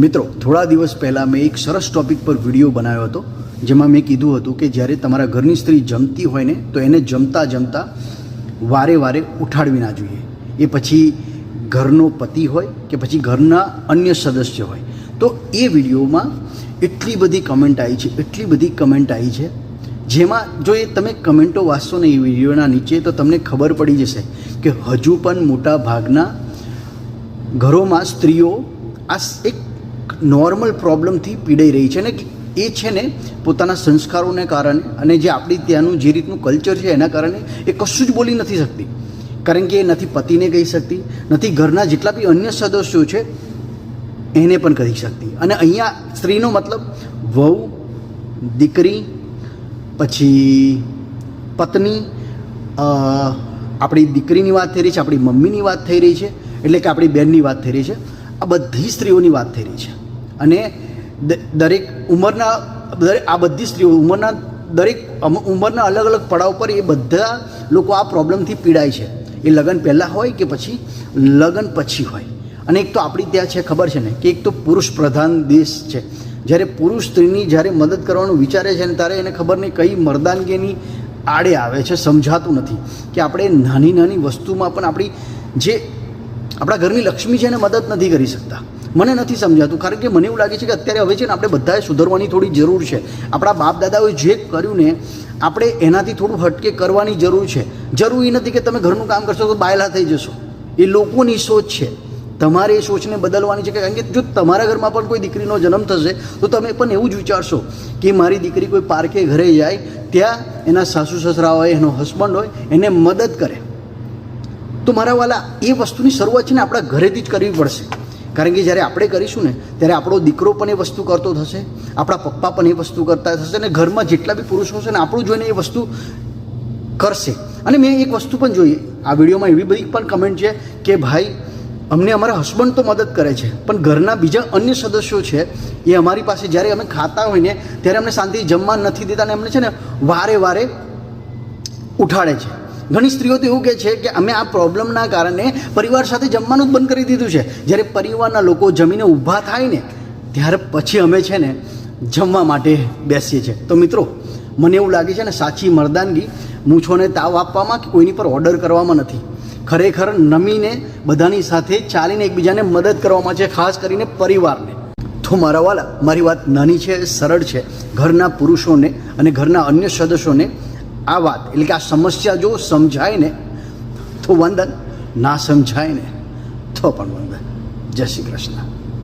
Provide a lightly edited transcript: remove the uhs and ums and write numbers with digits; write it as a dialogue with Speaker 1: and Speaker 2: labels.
Speaker 1: મિત્રો, થોડા દિવસ પહેલાં મેં એક સરસ ટૉપિક પર વિડીયો બનાવ્યો હતો, જેમાં મેં કીધું હતું કે જ્યારે તમારા ઘરની સ્ત્રી જમતી હોય ને તો એને જમતા જમતા વારે વારે ઉઠાડવી ના જોઈએ. એ પછી ઘરનો પતિ હોય કે પછી ઘરના અન્ય સદસ્ય હોય. તો એ વિડીયોમાં એટલી બધી કમેન્ટ આવી છે જેમાં જો એ તમે કમેન્ટો વાંચશો ને એ વિડીયોના નીચે તો તમને ખબર પડી જશે કે હજુ પણ મોટા ભાગના ઘરોમાં સ્ત્રીઓ આ એક નોર્મલ પ્રોબ્લેમથી પીડાઈ રહી છે ને એ છે ને પોતાના સંસ્કારોને કારણે અને જે આપણી ત્યાંનું જે રીતનું કલ્ચર છે એના કારણે એ કશું જ બોલી નથી શકતી. કારણ કે એ નથી પતિને કહી શકતી, નથી ઘરના જેટલા બી અન્ય સદસ્યો છે એને પણ કહી શકતી. અને અહીંયા સ્ત્રીનો મતલબ વહુ, દીકરી, પછી પત્ની, આપણી દીકરીની વાત થઈ રહી છે, આપણી મમ્મીની વાત થઈ રહી છે, એટલે કે આપણી બહેનની વાત થઈ રહી છે. આ બધી સ્ત્રીઓની વાત થઈ રહી છે. અને દરેક ઉંમરના આ બધી સ્ત્રીઓ દરેક ઉંમરના અલગ અલગ પડાવ પર એ બધા લોકો આ પ્રોબ્લેમથી પીડાય છે. એ લગ્ન પહેલાં હોય કે પછી લગ્ન પછી હોય. અને એક તો આપણી ત્યાં છે, ખબર છે ને, કે એક તો પુરુષ પ્રધાન દેશ છે. જ્યારે પુરુષ સ્ત્રીની જ્યારે મદદ કરવાનું વિચારે છે ને ત્યારે એને ખબર નહીં કઈ મર્દાનગીની આડે આવે છે, સમજાતું નથી કે આપણે નાની નાની વસ્તુમાં પણ આપણા ઘરની લક્ષ્મી છે એને મદદ નથી કરી શકતા. મને નથી સમજાતું, કારણ કે મને એવું લાગે છે કે અત્યારે હવે છે ને આપણે બધાએ સુધરવાની થોડી જરૂર છે. આપણા બાપ દાદાઓએ જે કર્યું ને આપણે એનાથી થોડું હટકે કરવાની જરૂર છે. જરૂરી નથી કે તમે ઘરનું કામ કરશો તો બાયલા થઈ જશો. એ લોકોની સોચ છે. તમારે એ સોચને બદલવાની છે. કારણ કે જો તમારા ઘરમાં પણ કોઈ દીકરીનો જન્મ થશે તો તમે પણ એવું જ વિચારશો કે મારી દીકરી કોઈ પાર્કે ઘરે જાય ત્યાં એના સાસુ સસરા હોય, એનો હસબન્ડ હોય, એને મદદ કરે. તો મારા વાલા, એ વસ્તુની શરૂઆત છે ને આપણા ઘરેથી જ કરવી પડશે. કારણ કે જ્યારે આપણે કરીશું ને ત્યારે આપણો દીકરો પણ એ વસ્તુ કરતો થશે, આપણા પપ્પા પણ એ વસ્તુ કરતા થશે, અને ઘરમાં જેટલા બી પુરુષો છે ને આપણું જોઈને એ વસ્તુ કરશે. અને મેં એક વસ્તુ પણ જોઈ આ વિડીયોમાં, એવી બધી પણ કમેન્ટ છે કે ભાઈ અમને અમારા હસબન્ડ તો મદદ કરે છે પણ ઘરના બીજા અન્ય સદસ્યો છે એ અમારી પાસે જ્યારે અમે ખાતા હોય ને ત્યારે અમને શાંતિથી જમવા નથી દેતા અને અમને છે ને વારે વારે ઉઠાડે છે. ઘણી સ્ત્રીઓ તો એવું કહે છે કે અમે આ પ્રોબ્લેમના કારણે પરિવાર સાથે જમવાનું જ બંધ કરી દીધું છે. જ્યારે પરિવારના લોકો જમીને ઊભા થાય ને ત્યારે પછી અમે છે ને જમવા માટે બેસીએ છીએ. તો મિત્રો, મને એવું લાગે છે ને સાચી મર્દાનગી મૂછોને તાવ આપવામાં કે કોઈની પર ઓર્ડર કરવામાં નથી. ખરેખર નમીને બધાની સાથે ચાલીને એકબીજાને મદદ કરવામાં છે, ખાસ કરીને પરિવારને. તો મારા વાલા, મારી વાત નાની છે, સરળ છે. ઘરના પુરુષોને અને ઘરના અન્ય સદસ્યોને આ વાત એટલે કે આ સમસ્યા જો સમજાય ને તો વંદન, ના સમજાય ને તો પણ વંદન. જય શ્રી કૃષ્ણ.